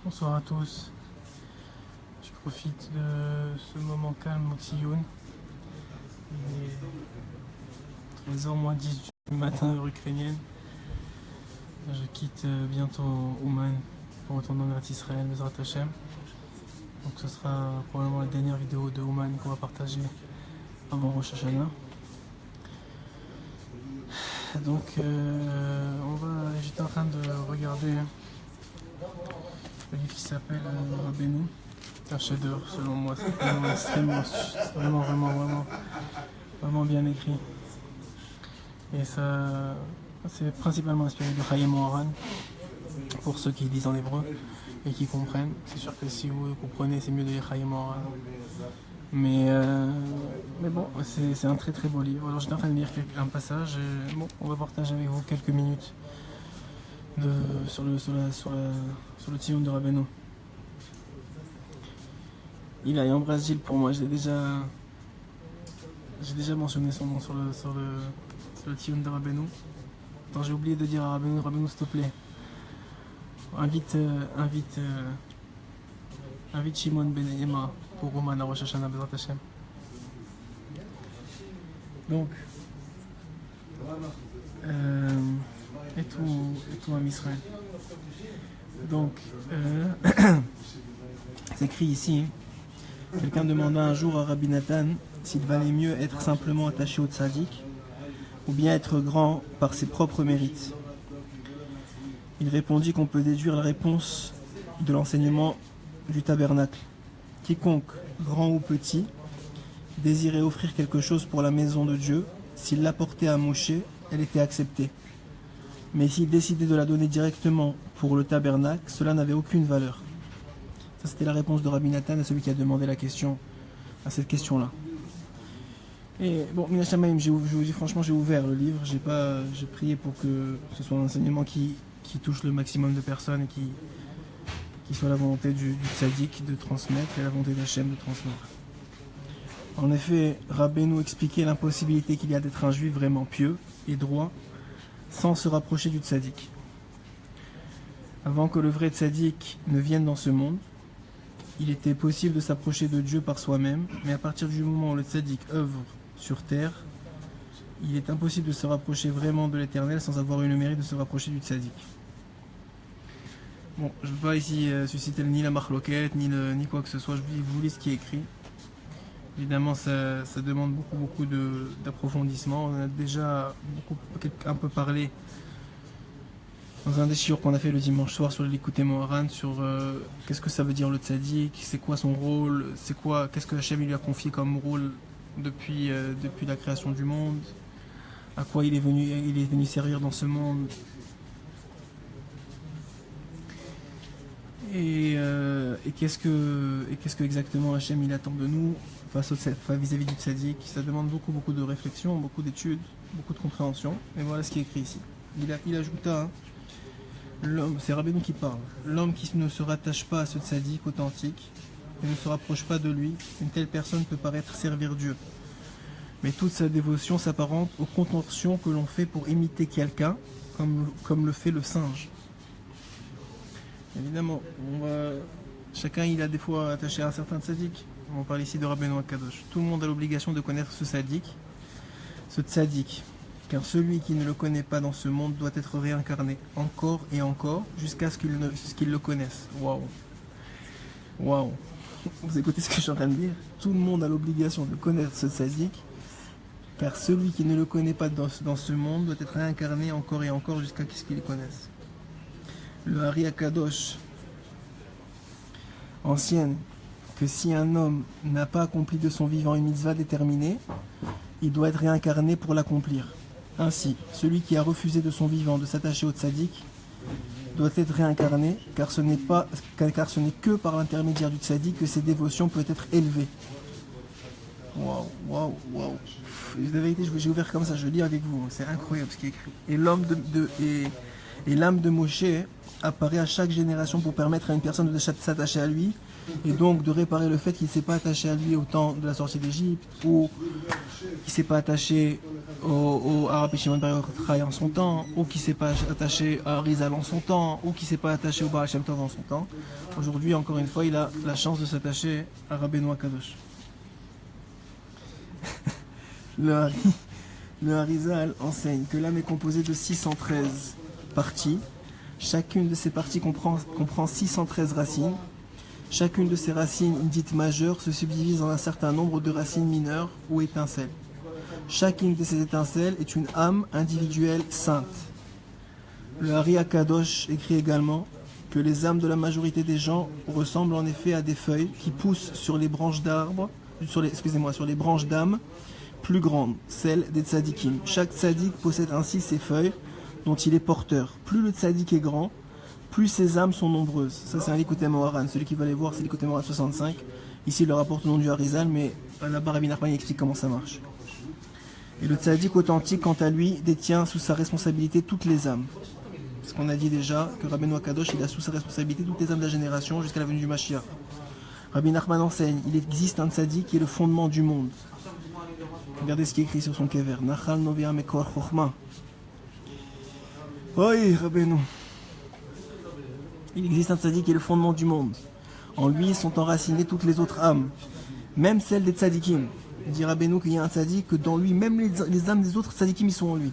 Bonsoir à tous. Je profite de ce moment calme au Tsioun. Il est 13h moins 10 du matin, heure ukrainienne. Je quitte bientôt Ouman pour retourner en Eretz Israël, Bezrat Hashem. Donc ce sera probablement la dernière vidéo de Ouman qu'on va partager avant Rosh Hashanah. Donc j'étais en train de regarder le livre qui s'appelle Rabbeinu. C'est un chef-d'œuvre selon moi, c'est vraiment bien écrit. Et ça, c'est principalement inspiré de Chaim Moharan, pour ceux qui lisent en hébreu et qui comprennent. C'est sûr que si vous comprenez, c'est mieux de lire Chaim Moharan. Mais bon, c'est un très très beau livre. Alors j'étais en train de lire un passage et bon, on va partager avec vous quelques minutes sur le Tzion de Rabbeinu. Il est en Brésil pour moi, j'ai déjà mentionné son nom sur le Tzion de Rabbeinu. Attends, j'ai oublié de dire à Rabbeinu s'il te plaît, invite Shimon Ben Emma pour Roman à Rosh Hashanah Bezrat Hashem. Donc, et tout à Israël. Donc, c'est écrit ici. Quelqu'un demanda un jour à Rabbi Nathan s'il valait mieux être simplement attaché au tzaddik ou bien être grand par ses propres mérites. Il répondit qu'on peut déduire la réponse de l'enseignement du tabernacle. Quiconque, grand ou petit, désirait offrir quelque chose pour la maison de Dieu, s'il l'apportait à Moshe, elle était acceptée. Mais s'il décidait de la donner directement pour le tabernacle, cela n'avait aucune valeur. Ça, c'était la réponse de Rabbi Nathan à celui qui a demandé la question, à cette question-là. Et bon, Minashamayim, je vous dis franchement, j'ai ouvert le livre, j'ai prié pour que ce soit un enseignement qui touche le maximum de personnes et qui soit la volonté du tzaddik de transmettre et la volonté d'Hachem de transmettre. En effet, Rabbeinu expliquait l'impossibilité qu'il y a d'être un juif vraiment pieux et droit sans se rapprocher du tzaddik. Avant que le vrai tzaddik ne vienne dans ce monde, il était possible de s'approcher de Dieu par soi-même, mais à partir du moment où le tzaddik œuvre sur terre, il est impossible de se rapprocher vraiment de l'Éternel sans avoir eu le mérite de se rapprocher du tzaddik. Bon, je ne veux pas ici susciter ni la marloquette, ni quoi que ce soit, je vous lis ce qui est écrit. Évidemment, ça demande beaucoup d'approfondissement. On a déjà un peu parlé dans un des shiur qu'on a fait le dimanche soir sur l'écouter Moharan, sur qu'est-ce que ça veut dire le tzaddik, c'est quoi son rôle, qu'est-ce que Hachem lui a confié comme rôle depuis la création du monde, à quoi il est venu servir dans ce monde. Et qu'est-ce que exactement Hachem il attend de nous vis-à-vis du tzaddik. Ça demande beaucoup de réflexion, beaucoup d'études, beaucoup de compréhension. Et voilà ce qui est écrit ici. Il ajouta, l'homme, c'est Rabbeinu qui parle, l'homme qui ne se rattache pas à ce tzaddik authentique et ne se rapproche pas de lui, une telle personne peut paraître servir Dieu. Mais toute sa dévotion s'apparente aux contorsions que l'on fait pour imiter quelqu'un, comme le fait le singe. Évidemment, chacun il a des fois attaché à un certain tzaddik. On parle ici de Rabbeinu HaKadosh. Tout le monde a l'obligation de connaître ce tzaddik, car celui qui ne le connaît pas dans ce monde doit être réincarné encore et encore jusqu'à ce qu'il le connaisse. Waouh. Vous écoutez ce que je suis en train de dire? Tout le monde a l'obligation de connaître ce tzaddik, car celui qui ne le connaît pas dans ce monde doit être réincarné encore et encore jusqu'à ce qu'il le connaisse. Le Hari HaKadosh enseigne que si un homme n'a pas accompli de son vivant une mitzvah déterminée, il doit être réincarné pour l'accomplir. Ainsi, celui qui a refusé de son vivant de s'attacher au tzaddik doit être réincarné, car ce n'est que par l'intermédiaire du tzaddik que ses dévotions peuvent être élevées. Waouh. La vérité, j'ai ouvert comme ça, je lis avec vous, c'est incroyable ce qui est écrit. Et l'âme de Moshe apparaît à chaque génération pour permettre à une personne de s'attacher à lui et donc de réparer le fait qu'il ne s'est pas attaché à lui au temps de la sortie d'Égypte ou qu'il ne s'est pas attaché à Rabbi Shimon bar Yochai en son temps ou qu'il ne s'est pas attaché à Arizal en son temps ou qu'il ne s'est pas attaché au Baal Shem Tov en son temps. Aujourd'hui, encore une fois, il a la chance de s'attacher à Rabbeinu HaKadosh. Le Harizal enseigne que l'âme est composée de 613 parties. Chacune de ces parties comprend 613 racines. Chacune de ces racines dites majeures se subdivise en un certain nombre de racines mineures ou étincelles. Chacune de ces étincelles est une âme individuelle sainte. Le Hari HaKadosh écrit également que les âmes de la majorité des gens ressemblent en effet à des feuilles qui poussent sur les branches d'arbres, sur les branches d'âmes plus grandes, celles des tzadikim. Chaque tzadik possède ainsi ses feuilles dont il est porteur. Plus le tzadik est grand, plus ses âmes sont nombreuses. Ça, c'est un Likutei Moharan. Celui qui va les voir, c'est Likutei Moharan 65. Ici, il le rapporte au nom du Harizal, mais là-bas, Rabbi Nachman explique comment ça marche. Et le tzaddik authentique, quant à lui, détient sous sa responsabilité toutes les âmes. Parce qu'on a dit déjà que Rabbeinu HaKadosh, il a sous sa responsabilité toutes les âmes de la génération jusqu'à la venue du Mashiach. Rabbi Nachman enseigne, il existe un tzaddik qui est le fondement du monde. Regardez ce qui est écrit sur son kever. Nachal novia mekor chochma. Oui, Rabbeinu. Il existe un tzaddik qui est le fondement du monde. En lui sont enracinées toutes les autres âmes, même celles des tzadikim. Il dit Rabbeinu qu'il y a un tzaddik, que dans lui, même les âmes des autres tzadikim, ils sont en lui.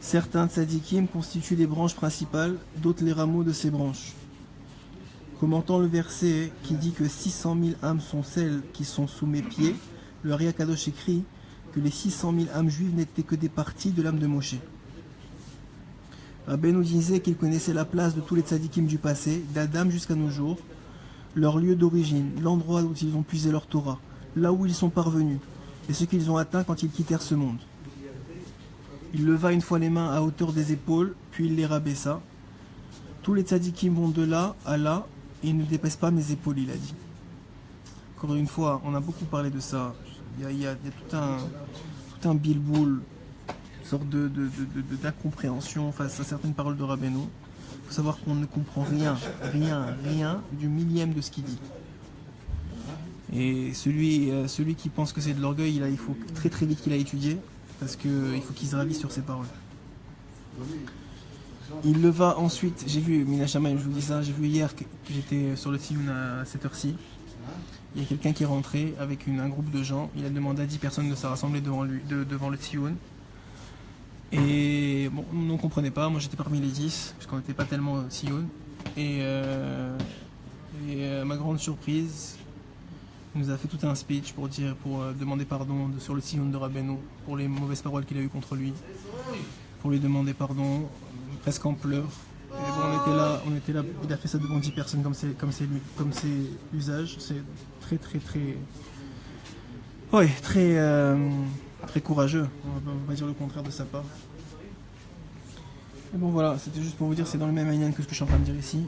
Certains tzadikim constituent les branches principales, d'autres les rameaux de ces branches. Commentant le verset qui dit que 600 000 âmes sont celles qui sont sous mes pieds, le Hari HaKadosh écrit que les 600 000 âmes juives n'étaient que des parties de l'âme de Moshe. Rabbeinu disait qu'il connaissait la place de tous les tzadikim du passé, d'Adam jusqu'à nos jours, leur lieu d'origine, l'endroit où ils ont puisé leur Torah, là où ils sont parvenus, et ce qu'ils ont atteint quand ils quittèrent ce monde. Il leva une fois les mains à hauteur des épaules, puis il les rabaissa. Tous les tzadikim vont de là à là, et ils ne dépassent pas mes épaules, il a dit. Encore une fois, on a beaucoup parlé de ça. Il y a tout un bilboul, une sorte d'incompréhension face à certaines paroles de Rabbeinu. Il faut savoir qu'on ne comprend rien du millième de ce qu'il dit. Et celui qui pense que c'est de l'orgueil, il faut très très vite qu'il a étudié, parce qu'il faut qu'il se ravisse sur ses paroles. Il leva ensuite, j'ai vu, Mina Shamayim, je vous dis ça, j'ai vu hier que j'étais sur le Tsioun à cette heure-ci. Il y a quelqu'un qui est rentré avec un groupe de gens. Il a demandé à 10 personnes de se rassembler devant le Tsioun. Et bon, on ne comprenait pas. Moi, j'étais parmi les 10, puisqu'on n'était pas tellement au Tsioun. Et ma grande surprise, il nous a fait tout un speech pour demander pardon sur le Tsioun de Rabbeinu, pour les mauvaises paroles qu'il a eues contre lui, pour lui demander pardon, presque en pleurs. Et bon, on était là, il a fait ça devant 10 personnes comme c'est usage. C'est très courageux, on va pas dire le contraire de sa part. Et bon voilà, c'était juste pour vous dire, c'est dans le même aynan que ce que je suis en train de dire ici.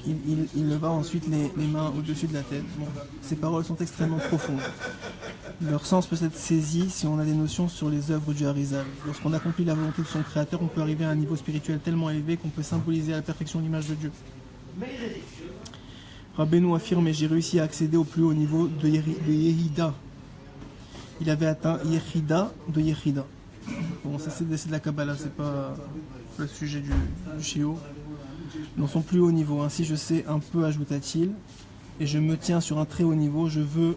Il leva ensuite les mains au-dessus de la tête. Bon, ces paroles sont extrêmement profondes. Leur sens peut être saisi si on a des notions sur les œuvres du Harizal. Lorsqu'on accomplit la volonté de son créateur, on peut arriver à un niveau spirituel tellement élevé qu'on peut symboliser à la perfection l'image de Dieu. Rabbeinu affirme, et j'ai réussi à accéder au plus haut niveau de Yehida. Il avait atteint Yehida de Yehida. Bon, ça c'est de la Kabbalah, c'est pas le sujet du Shiur. Dans son plus haut niveau, ainsi je sais un peu, ajouta-t-il, et je me tiens sur un très haut niveau, je veux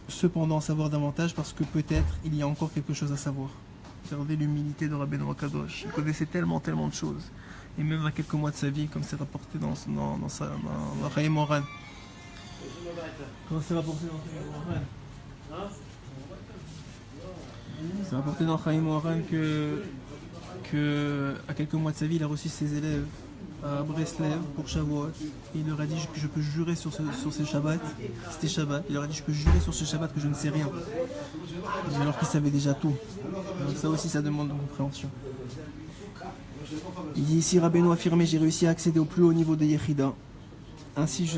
cependant savoir davantage parce que peut-être il y a encore quelque chose à savoir. Regardez l'humilité de Rabbeinu HaKadosh, il connaissait tellement de choses, et même à quelques mois de sa vie, comme c'est rapporté dans Chaim Moharan. Comment c'est rapporté dans Chaim Moharan? C'est rapporté dans Chaim Moharan que à quelques mois de sa vie, il a reçu ses élèves à Breslev pour Shavuot. Et il leur a dit que je peux jurer sur ces Shabbats, c'était Shabbat, il leur a dit je peux jurer sur ce Shabbat que je ne sais rien. Alors qu'il savait déjà tout. Donc ça aussi, ça demande une compréhension. Il dit ici, Rabbeinu affirmé, j'ai réussi à accéder au plus haut niveau de Yehida. Ainsi,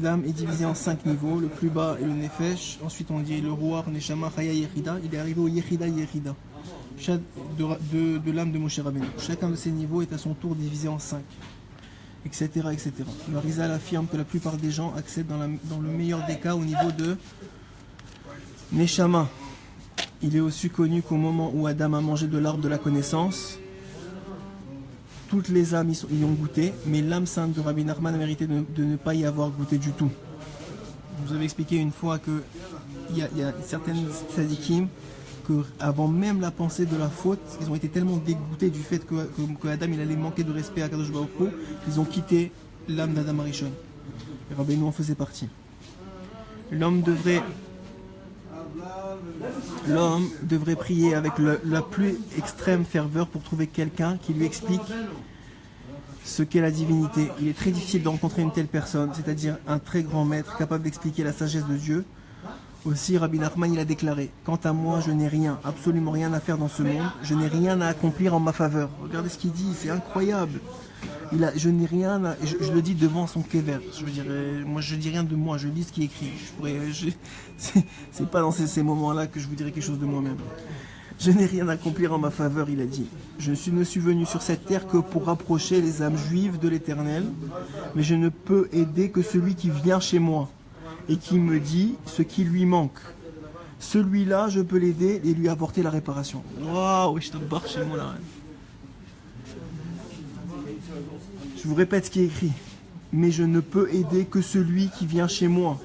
l'âme est divisée en 5 niveaux. Le plus bas est le Nefesh. Ensuite, on dit le Ruach, Neshama, Chaya, Yehida. Il est arrivé au Yehida. De l'âme de Moshe Rabbeinu. Chacun de ces niveaux est à son tour divisé en 5. etc. etc. Le Rizal affirme que la plupart des gens accèdent dans le meilleur des cas au niveau de Neshama. Il est aussi connu qu'au moment où Adam a mangé de l'arbre de la connaissance, toutes les âmes y ont goûté, mais l'âme sainte de Rabbi Nachman a mérité de ne pas y avoir goûté du tout. Je vous avais expliqué une fois qu'il y a certaines tzadikim que, avant même la pensée de la faute, ils ont été tellement dégoûtés du fait que Adam il allait manquer de respect à Kadosh Baruch Hu, qu'ils ont quitté l'âme d'Adam Arishon. Et Rabbeinu en faisait partie. L'homme devrait prier avec la plus extrême ferveur pour trouver quelqu'un qui lui explique ce qu'est la divinité. Il est très difficile de rencontrer une telle personne, c'est-à-dire un très grand maître capable d'expliquer la sagesse de Dieu. Aussi, Rabbi Nachman il a déclaré: quant à moi, je n'ai rien, absolument rien à faire dans ce monde, je n'ai rien à accomplir en ma faveur. Regardez ce qu'il dit, c'est incroyable. Je n'ai rien à, je le dis devant son kéver. Je veux dire, moi je dis rien de moi, je lis ce qui est écrit. C'est pas dans ces moments-là que je vous dirai quelque chose de moi-même. Je n'ai rien à accomplir en ma faveur, il a dit. Je ne suis venu sur cette terre que pour rapprocher les âmes juives de l'Éternel, mais je ne peux aider que celui qui vient chez moi et qui me dit ce qui lui manque. Celui-là, je peux l'aider et lui apporter la réparation. Waouh, je te barre chez moi là. Je vous répète ce qui est écrit. Mais je ne peux aider que celui qui vient chez moi.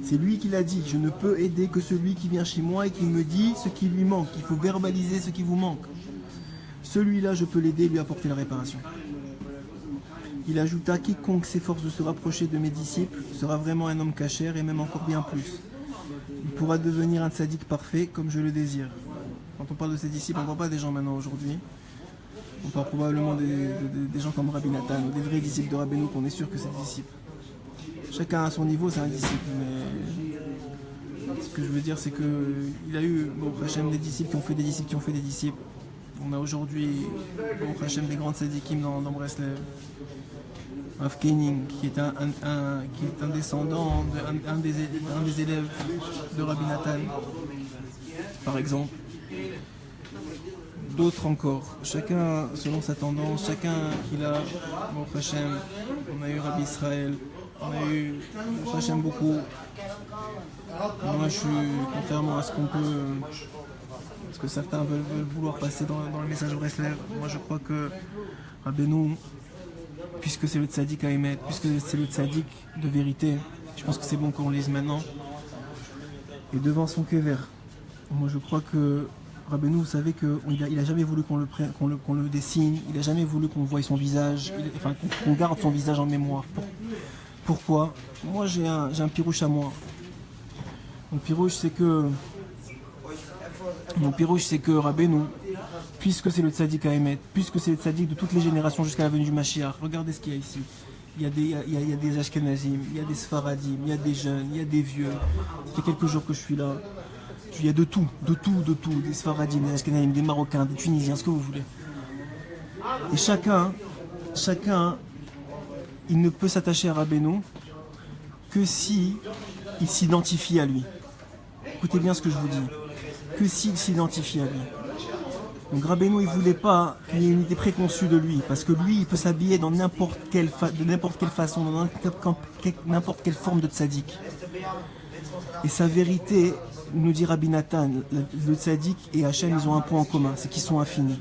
C'est lui qui l'a dit. Je ne peux aider que celui qui vient chez moi et qui me dit ce qui lui manque. Il faut verbaliser ce qui vous manque. Celui-là, je peux l'aider et lui apporter la réparation. Il ajouta: quiconque s'efforce de se rapprocher de mes disciples sera vraiment un homme cachère et même encore bien plus. Il pourra devenir un tzaddik parfait comme je le désire. Quand on parle de ses disciples, on ne parle pas des gens maintenant aujourd'hui. On parle probablement des gens comme Rabbi Nathan, ou des vrais disciples de Rabbeinu qu'on est sûr que c'est des disciples. Chacun à son niveau, c'est un disciple, mais ce que je veux dire, c'est qu'il a eu, bon, Hachem, des disciples qui ont fait des disciples qui ont fait des disciples. On a aujourd'hui, bon, Hachem, des grandes tzadikim dans Breslev. Rav Keining, qui est un descendant, un des élèves de Rabbi Nathan, par exemple. D'autres encore, chacun selon sa tendance, chacun qu'il a. Bon, Hachem, on a eu Rabbi Israël, on a eu Hachem beaucoup. Moi je suis, contrairement à ce qu'on peut, ce que certains veulent vouloir passer dans le message Breslev, moi je crois que Rabbeinu, puisque c'est le tzaddik à émettre, puisque c'est le tzaddik de vérité, je pense que c'est bon qu'on lise maintenant. Et devant son kever, moi je crois que Rabbeinu, vous savez qu'il n'a jamais voulu qu'on le dessine, il n'a jamais voulu qu'on voie son visage, qu'on garde son visage en mémoire. Pourquoi? Moi j'ai un pirouche à moi. Mon pirouche c'est que Rabbeinu, puisque c'est le tzaddik à émettre, puisque c'est le tzaddik de toutes les générations jusqu'à la venue du Mashiach, regardez ce qu'il y a ici. Il y a des Ashkenazim, il y a des Sfaradim, il y a des jeunes, il y a des vieux. Ça fait quelques jours que je suis là. Il y a de tout, des Sfaradim, des Ashkenazim, des Marocains, des Tunisiens, ce que vous voulez. Et chacun, il ne peut s'attacher à Rabbeinu que si il s'identifie à lui. Écoutez bien ce que je vous dis. Que s'il s'identifie à lui. Donc Rabbeinu, il ne voulait pas qu'il y ait une idée préconçue de lui, parce que lui, il peut s'habiller de n'importe quelle façon, dans n'importe quelle forme de tzaddik. Et sa vérité, nous dit Rabbi Nathan, le tzaddik et Hachem, ils ont un point en commun, c'est qu'ils sont infinis.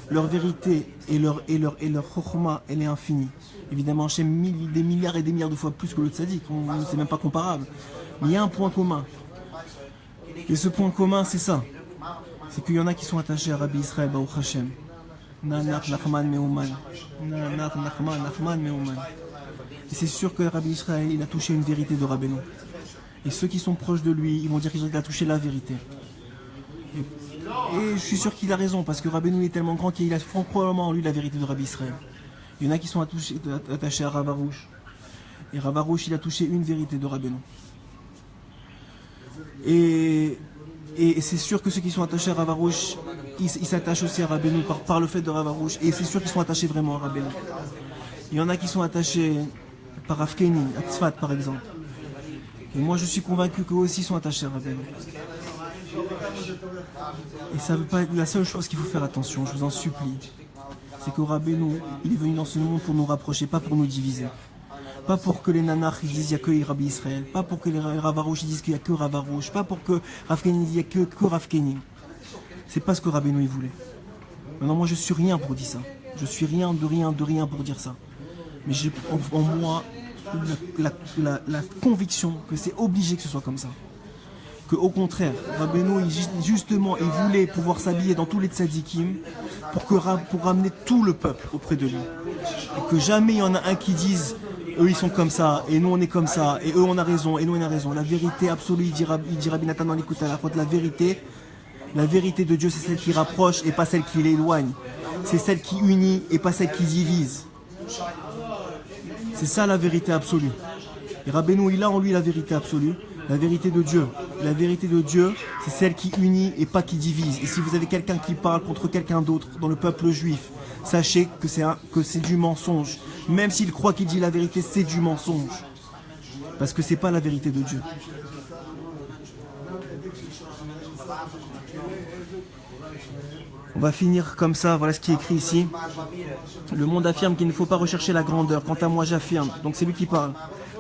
Leur vérité et leur chokhma, elle est infinie. Évidemment, Hachem des milliards et des milliards de fois plus que le tzaddik, c'est même pas comparable. Mais il y a un point commun. Et ce point commun, c'est ça. C'est qu'il y en a qui sont attachés à Rabbi Israël, Baruch Hashem. Et c'est sûr que Rabbi Israël, il a touché une vérité de Rabbeinu. Et ceux qui sont proches de lui, ils vont dire qu'il a touché la vérité. Et je suis sûr qu'il a raison, parce que Rabbeinu est tellement grand qu'il a probablement en lui la vérité de Rabbi Israël. Il y en a qui sont attachés à Rav Arush. Et Rav Arush, il a touché une vérité de Rabbeinu. Et c'est sûr que ceux qui sont attachés à Rav Arush, ils s'attachent aussi à Rabbeinu par le fait de Rav Arush. Et c'est sûr qu'ils sont attachés vraiment à Rabbeinu. Il y en a qui sont attachés par Rav Keining, à Tzfat par exemple. Et moi je suis convaincu qu'eux aussi sont attachés à Rabbeinu. Et ça veut pas être la seule chose qu'il faut faire attention, je vous en supplie. c'est que Rabbeinu, il est venu dans ce monde pour nous rapprocher, pas pour nous diviser. Pas pour que les nanars ils disent qu'il n'y a que Rabbi Israël, pas pour que les Ravarouches disent qu'il n'y a que Ravarouche, pas pour que Rav Kenim dise qu'il n'y a que Rav Kenim. C'est pas ce que Rabbeinu il voulait. Maintenant, moi je suis rien pour dire ça. Je suis rien pour dire ça. Mais j'ai en moi la conviction que c'est obligé que ce soit comme ça. Que au contraire, Rabbeinu, justement, il voulait pouvoir s'habiller dans tous les tzadikim pour ramener tout le peuple auprès de lui. Et que jamais il y en a un qui dise eux ils sont comme ça, et nous on est comme ça, et eux on a raison, et nous on a raison. La vérité absolue, il dit Rabbi Nathan dans l'écoute à la fois, la vérité de Dieu c'est celle qui rapproche et pas celle qui l'éloigne. C'est celle qui unit et pas celle qui divise. C'est ça la vérité absolue. Et Rabbeinu il a en lui la vérité absolue. La vérité de Dieu. La vérité de Dieu, c'est celle qui unit et pas qui divise. Et si vous avez quelqu'un qui parle contre quelqu'un d'autre dans le peuple juif, sachez que c'est du mensonge. Même s'il croit qu'il dit la vérité, c'est du mensonge. Parce que c'est pas la vérité de Dieu. On va finir comme ça, voilà ce qui est écrit ici. Le monde affirme qu'il ne faut pas rechercher la grandeur. Quant à moi, j'affirme. Donc c'est lui qui parle.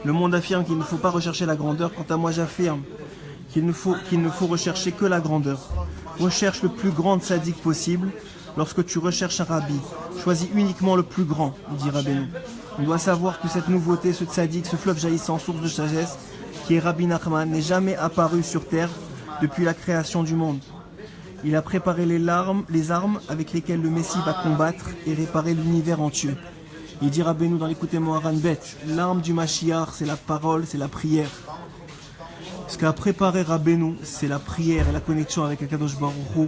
Le monde affirme qu'il ne faut pas rechercher la grandeur. Quant à moi, j'affirme qu'il ne faut rechercher que la grandeur. Recherche le plus grand tzaddik possible. Lorsque tu recherches un rabbi, choisis uniquement le plus grand, dit Rabbeinu. On doit savoir que cette nouveauté, ce tzaddik, ce fleuve jaillissant, source de sagesse, qui est Rabbi Nachman, n'est jamais apparu sur terre depuis la création du monde. Il a préparé les armes avec lesquelles le Messie va combattre et réparer l'univers entier. Il dit Rabbeinu dans l'écoute Moharan Bet, l'arme du Mashiach, c'est la parole, c'est la prière. Ce qu'a préparé Rabbeinu, c'est la prière et la connexion avec Akadosh Baruch Hu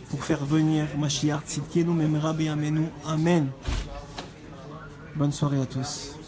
pour faire venir Mashiach Tzidkenu Memra B'Yameinu. Amen. Bonne soirée à tous.